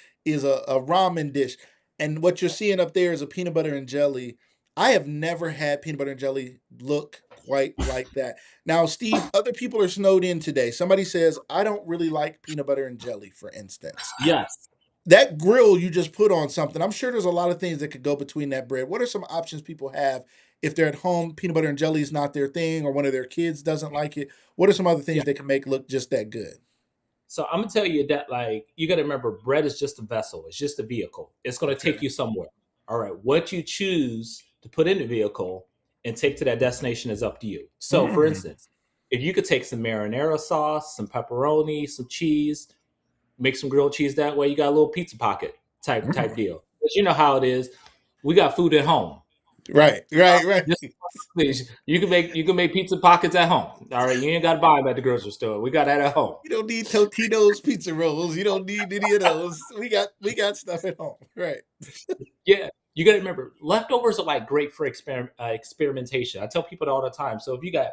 S1: a ramen dish. And what you're seeing up there is a peanut butter and jelly. I have never had peanut butter and jelly look quite like that. Now, Steve, other people are snowed in today. Somebody says, I don't really like peanut butter and jelly, for instance.
S2: Yes.
S1: That grill you just put on something, I'm sure there's a lot of things that could go between that bread. What are some options people have if they're at home, peanut butter and jelly is not their thing, or one of their kids doesn't like it? What are some other
S2: Yeah.
S1: things they can make look just that good?
S2: So I'm gonna tell you that like you gotta remember bread is just a vessel, it's just a vehicle. It's gonna
S1: Okay.
S2: take you somewhere. All right. What you choose to put in the vehicle and take to that destination is up to you. So for
S1: Mm,
S2: instance, if you could take some marinara sauce, some pepperoni, some cheese, make some grilled cheese that way, you got a little pizza pocket type
S1: mm.
S2: deal. But you know how it is. We got food at home.
S1: Right, right, right.
S2: Just please, you can make pizza pockets at home. All right, you ain't got to buy them at the grocery store. We got that at home.
S1: You don't need Totino's pizza rolls. You don't need any of those. We got stuff at home. Right.
S2: Yeah, you got to remember leftovers are like great for experimentation. I tell people that all the time. So if you got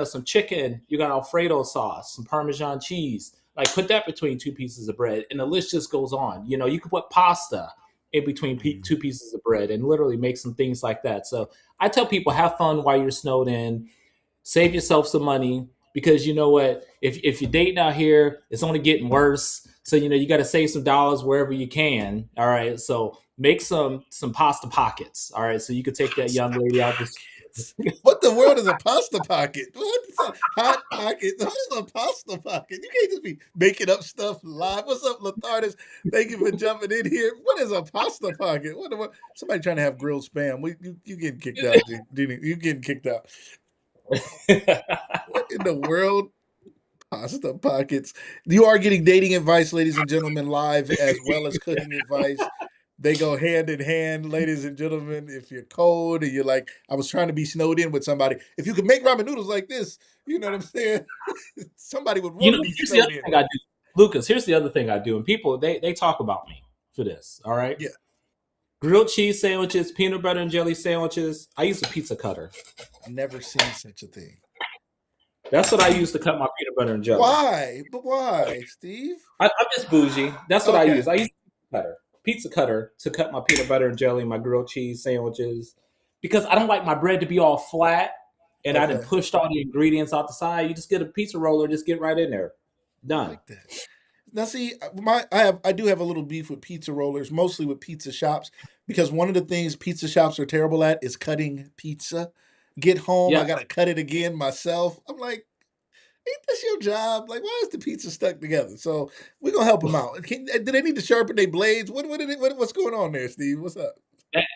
S2: some chicken, you got Alfredo sauce, some Parmesan cheese, like put that between two pieces of bread, and the list just goes on. You can put pasta in between
S1: Mm.
S2: two pieces of bread and literally make some things like that. So I tell people have fun while you're snowed in, save yourself some money because you know what, if you're dating out here it's only getting worse, so you got to save some dollars wherever you can. All right, so make some pasta pockets. All right, so you could take that young
S1: Pasta
S2: lady out this.
S1: pockets. What the world is a pasta pocket? What is a hot pocket? What is a pasta pocket? You can't just be making up stuff live. What's up, Latardis? Thank you for jumping in here. What is a pasta pocket? What somebody trying to have grilled spam. You getting kicked out, dude. You getting kicked out. What in the world? Pasta pockets. You are getting dating advice, ladies and gentlemen, live as well as cooking advice. They go hand in hand, ladies and gentlemen. If you're cold and you're like, I was trying to be snowed in with somebody, if you could make ramen noodles like this, you know what I'm saying? Somebody would want to be
S2: Here's the
S1: snowed
S2: other
S1: in.
S2: thing I do, Lucas. Here's the other thing I do, and people they talk about me for this. All right,
S1: Yeah,
S2: grilled cheese sandwiches, peanut butter and jelly sandwiches. I use a pizza cutter.
S1: never seen such a thing.
S2: That's what I use to cut my peanut butter and jelly.
S1: Why? But why, Steve?
S2: I'm just bougie. That's what I
S1: Okay,
S2: use. I use pizza cutter to cut my peanut butter and jelly, my grilled cheese sandwiches, because I don't like my bread to be all flat. And I done
S1: okay.
S2: pushed all the ingredients out the side. You just get a pizza roller, just get right in there,
S1: I
S2: done.
S1: like that. Now, see, I do have a little beef with pizza rollers, mostly with pizza shops, because one of the things pizza shops are terrible at is cutting pizza. Get home, I
S2: Yeah,
S1: gotta cut it again myself. I'm like, ain't this your job? Like, why is the pizza stuck together? So we're gonna help them out. Do they need to sharpen their blades? What's going on there, Steve? What's up?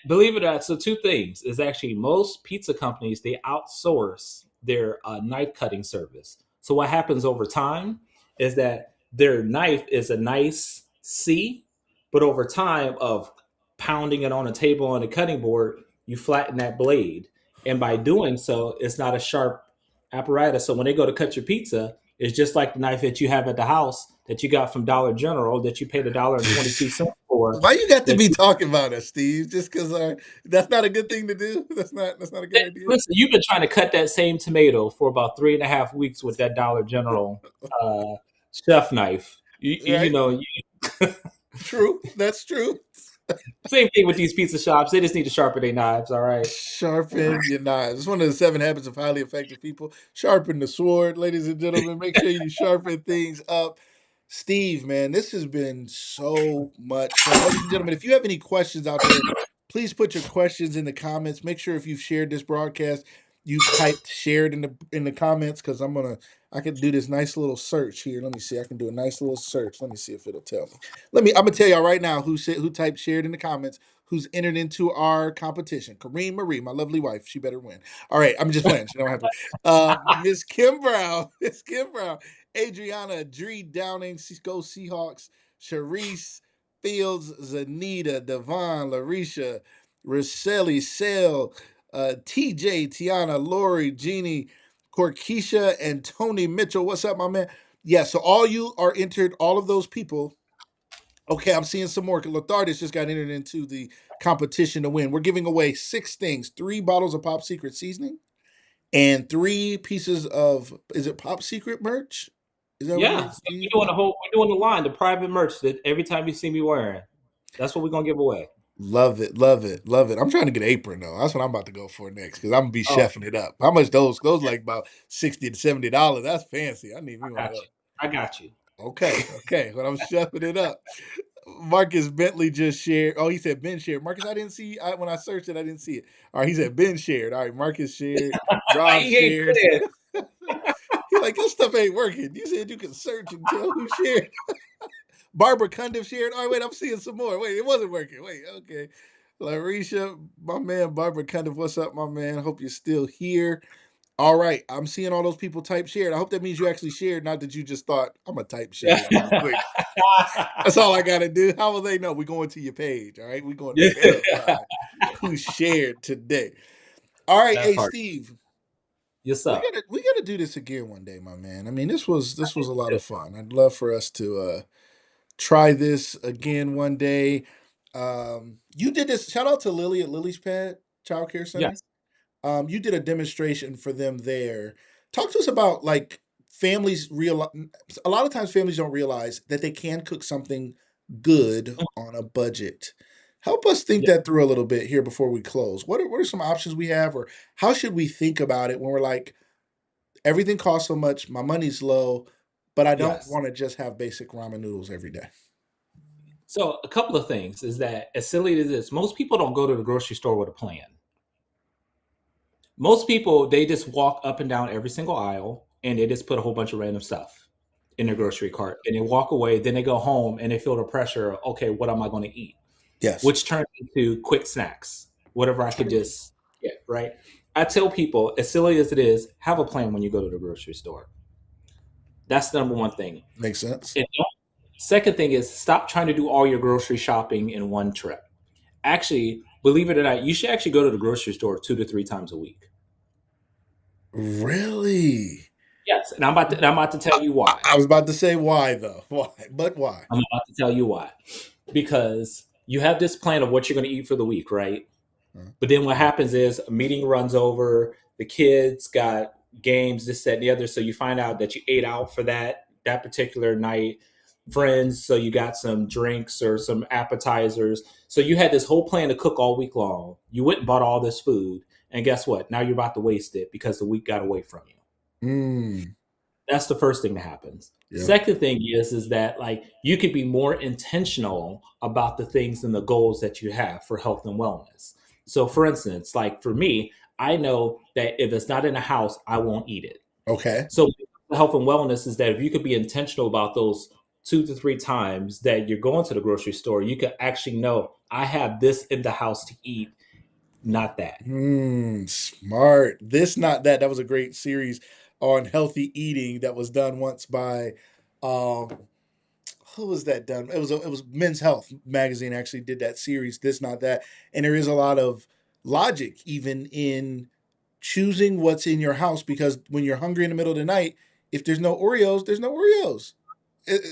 S2: believe it or not. So two things is actually most pizza companies they outsource their knife cutting service. So what happens over time is that their knife is a nice C, but over time of pounding it on a table on a cutting board, you flatten that blade, and by doing so, it's not a sharp apparatus. So when they go to cut your pizza, it's just like the knife that you have at the house that you got from Dollar General that you paid $1.22 for.
S1: Why you got to
S2: That
S1: be talking about us, Steve? Just because that's not a good thing to do. That's not a good idea.
S2: Listen, you've been trying to cut that same tomato for about 3.5 weeks with that Dollar General uh, chef knife. You
S1: Right?
S2: know,
S1: True. That's true.
S2: same thing with these pizza shops. They just need to sharpen their knives. All right.
S1: Sharpen your knives. It's one of the 7 habits of highly effective people. Sharpen the sword, ladies and gentlemen. Make sure you sharpen things up. Steve, man, this has been so much fun. Ladies and gentlemen, if you have any questions out there, please put your questions in the comments. Make sure if you've shared this broadcast, you've typed shared in the comments because I can do this nice little search here. Let me see. I can do a nice little search. Let me see if it'll tell me. I'm gonna tell y'all right now who typed shared in the comments, who's entered into our competition. Kareem Marie, my lovely wife, she better win. All right, I'm just playing. She don't have to. Miss Kim Brown, Miss Kim Brown, Adriana, Dree Downing, Go Seahawks, Sharice Fields, Zanita, Devon, Larisha, Roselli, Sale, TJ, Tiana, Lori, Jeannie, Corkeisha, and Tony Mitchell. What's up, my man? Yeah, so all you are entered, all of those people. Okay, I'm seeing some more. Lothardis just got entered into the competition to win. We're giving away 6 things: 3 bottles of Pop Secret seasoning and 3 pieces of, is it Pop Secret merch? Is that what it
S2: Yeah,
S1: is, Steve?
S2: we're doing the line, the private merch that every time you see me wearing, that's what we're gonna give away.
S1: Love it, love it, love it. I'm trying to get an apron though. That's what I'm about to go for next because I'm gonna be
S2: Oh,
S1: chefing it up. How much those like about $60 to $70? That's fancy. I need me
S2: I
S1: one of
S2: got
S1: those.
S2: you. I got you.
S1: Okay, okay. When I'm chefing it up, Marcus Bentley just shared. Oh, he said Ben shared. Marcus, I didn't see. When I searched it, I didn't see it. All right, he said Ben shared. All right, Marcus shared. Rob
S2: He ain't
S1: shared.
S2: playing.
S1: He like this stuff ain't working. You said you can search and tell who shared. Barbara Cundiff shared. All right, wait, I'm seeing some more. Wait, it wasn't working. Wait, okay. Larisha, my man, Barbara Cundiff, what's up, my man? Hope you're still here. All right, I'm seeing all those people type shared. I hope that means you actually shared, not that you just thought I'm gonna type shared real quick. That's all I gotta do. How will they know? We're going to your page. All right, we're going to
S2: Yeah.
S1: verify who shared today. All right,
S2: That
S1: hey
S2: part.
S1: Steve,
S2: Yes,
S1: we
S2: up.
S1: gotta we gotta do this again one day, my man. I mean, this was a lot
S2: Yeah.
S1: of fun. I'd love for us to try this again one day. You did this. Shout out to Lily at Lily's Pad Child Care Center.
S2: Yes.
S1: You did a demonstration for them there. Talk to us about like families real. A lot of times families don't realize that they can cook something good on a budget. Help us think
S2: Yeah.
S1: that through a little bit here before we close. What are some options we have, or how should we think about it when we're like everything costs so much, my money's low, but I don't
S2: Yes.
S1: want to just have basic ramen noodles every day.
S2: So a couple of things is that as silly as this, most people don't go to the grocery store with a plan. Most people they just walk up and down every single aisle and they just put a whole bunch of random stuff in their grocery cart and they walk away. Then they go home and they feel the pressure. Okay, what am I going to eat?
S1: Yes.
S2: Which turns into quick snacks, whatever I could just get. Right. I tell people, as silly as it is, have a plan when you go to the grocery store. That's the number one thing.
S1: Makes sense.
S2: And second thing is stop trying to do all your grocery shopping in one trip. Actually, believe it or not, you should actually go to the grocery store 2 to 3 times a week.
S1: Really?
S2: Yes, and I'm about to tell you why.
S1: I was about to say why though. Why? But why?
S2: I'm about to tell you why. Because you have this plan of what you're going to eat for the week, right?
S1: Huh?
S2: But then what happens is a meeting runs over, the kids got games, this, that, and the other. So you find out that you ate out for that particular night. Friends, so you got some drinks or some appetizers. So you had this whole plan to cook all week long. You went and bought all this food, and guess what? Now you're about to waste it because the week got away from you.
S1: Mm.
S2: That's the first thing that happens.
S1: Yep.
S2: Second thing is that like you could be more intentional about the things and the goals that you have for health and wellness. So for instance, like for me, I know that if it's not in the house, I won't eat it.
S1: Okay.
S2: So health and wellness is that if you could be intentional about those 2 to 3 times that you're going to the grocery store, you could actually know I have this in the house to eat, not that.
S1: Smart. This not that. That was a great series on healthy eating that was done once by um who was that done? It was Men's Health magazine actually did that series, this not that. And there is a lot of logic even in choosing what's in your house because when you're hungry in the middle of the night, if there's no Oreos, there's no Oreos.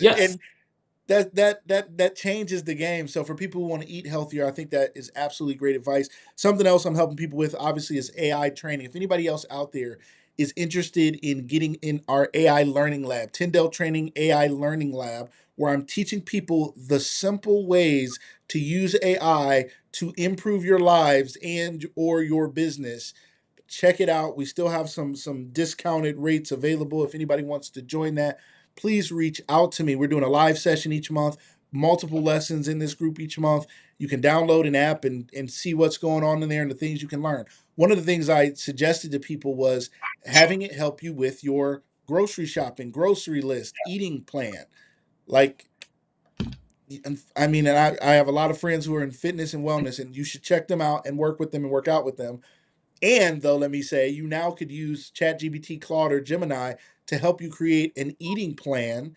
S2: Yes.
S1: And that changes the game. So for people who want to eat healthier, I think that is absolutely great advice. Something else I'm helping people with, obviously, is AI training. If anybody else out there is interested in getting in our AI learning lab, Tyndale Training AI Learning Lab, where I'm teaching people the simple ways to use AI to improve your lives and or your business, check it out. We still have some discounted rates available. If anybody wants to join that, please reach out to me. We're doing a live session each month, multiple lessons in this group each month. You can download an app and see what's going on in there and the things you can learn. One of the things I suggested to people was having it help you with your grocery shopping, grocery list, eating plan. Like, I mean, and I have a lot of friends who are in fitness and wellness, and you should check them out and work with them and work out with them. And though, let me say, you now could use ChatGPT, Claude, or Gemini to help you create an eating plan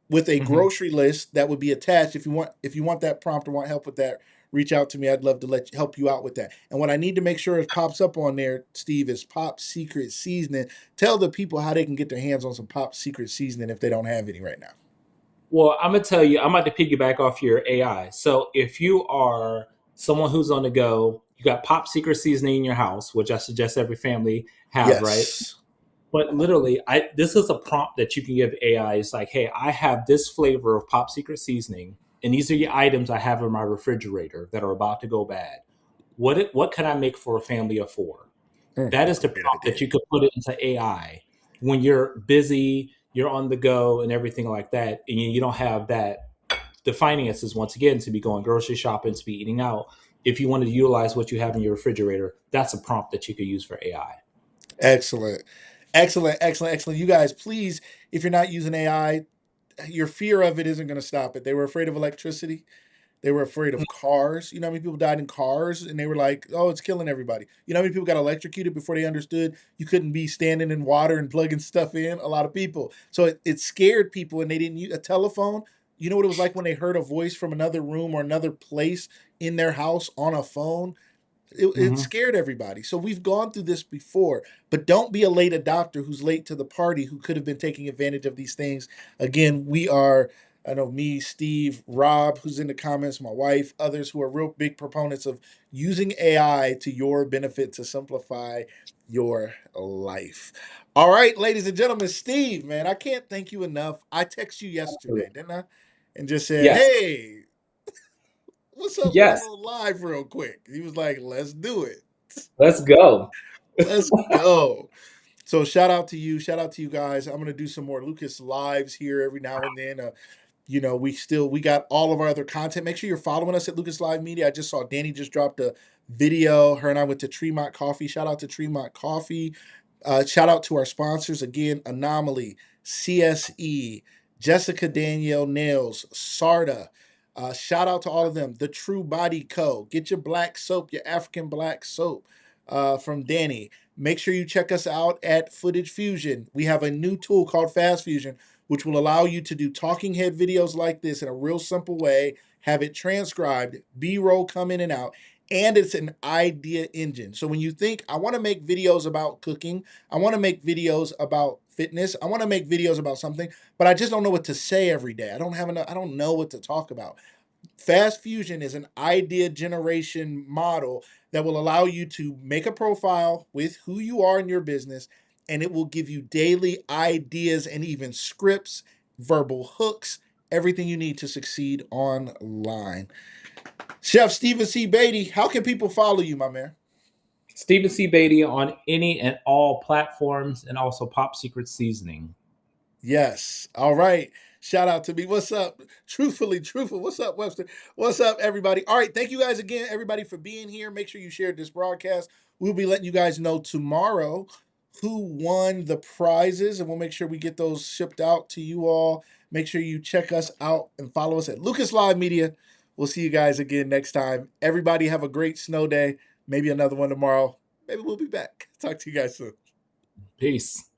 S1: with a
S2: Mhm.
S1: grocery list that would be attached if you want that prompt or want help with that. reach out to me. I'd love to help you out with that. And what I need to make sure it pops up on there, Steve, is Pop Secret Seasoning. Tell the people how they can get their hands on some Pop Secret Seasoning if they don't have any right now.
S2: Well, I'm gonna tell you, I'm about to piggyback off your AI. So if you are someone who's on the go, you got Pop Secret seasoning in your house, which I suggest every family have, right?
S1: Yes.
S2: But literally, I this is a prompt that you can give AI. It's like, hey, I have this flavor of Pop Secret seasoning, and these are the items I have in my refrigerator that are about to go bad. What can I make for a family of four? That is the
S1: Great
S2: prompt
S1: idea.
S2: that you could put it into AI when you're busy, you're on the go, and everything like that, and you don't have that the finances once again to be going grocery shopping, to be eating out. If you wanted to utilize what you have in your refrigerator, that's a prompt that you could use for AI.
S1: Excellent. Excellent, excellent, excellent. You guys, please, if you're not using AI, your fear of it isn't going to stop it. They were afraid of electricity. They were afraid of cars. You know how many people died in cars and they were like, oh, it's killing everybody. You know how many people got electrocuted before they understood you couldn't be standing in water and plugging stuff in? A lot of people. So it scared people and they didn't use a telephone. You know what it was like when they heard a voice from another room or another place in their house on a phone? It
S2: Mm-hmm.
S1: scared everybody. So we've gone through this before, but don't be a late adopter who's late to the party who could have been taking advantage of these things. Again, we are, I know me, Steve, Rob, who's in the comments, my wife, others who are real big proponents of using AI to your benefit to simplify your life. All right, ladies and gentlemen, Steve, man, I can't thank you enough. I texted you yesterday, didn't I? And just said,
S2: Yes.
S1: hey, what's up? We're going
S2: Yes.
S1: on live real quick. He was like, let's do it.
S2: Let's go.
S1: Let's go. So shout out to you. Shout out to you guys. I'm gonna do some more Lucas lives here every now and then. We got all of our other content. Make sure you're following us at Lucas Live Media. I just saw Danny just dropped a video. Her and I went to Tremont Coffee. Shout out to Tremont Coffee. Shout out to our sponsors again: Anomaly, CSE, Jessica Danielle Nails, Sarda. Shout out to all of them. The True Body Co. Get your black soap, your African black soap from Danny. Make sure you check us out at Footage Fusion. We have a new tool called Fast Fusion, which will allow you to do talking head videos like this in a real simple way, have it transcribed, B-roll come in and out, and it's an idea engine. So when you think, I want to make videos about cooking, I want to make videos about fitness, I want to make videos about something, but I just don't know what to say every day. I don't know what to talk about. Fast Fusion is an idea generation model that will allow you to make a profile with who you are in your business, and it will give you daily ideas and even scripts, verbal hooks, everything you need to succeed online. Chef Stephen C. Baity, how can people follow you, my man?
S2: Stephen C. Baity on any and all platforms, and also Pop Secret Seasoning.
S1: Yes. All right. Shout out to me. What's up? Truthfully, truthful. What's up, Webster? What's up, everybody? All right. Thank you guys again, everybody, for being here. Make sure you share this broadcast. We'll be letting you guys know tomorrow who won the prizes, and we'll make sure we get those shipped out to you all. Make sure you check us out and follow us at Lucas Live Media. We'll see you guys again next time. Everybody have a great snow day. Maybe another one tomorrow. Maybe we'll be back. Talk to you guys soon.
S2: Peace.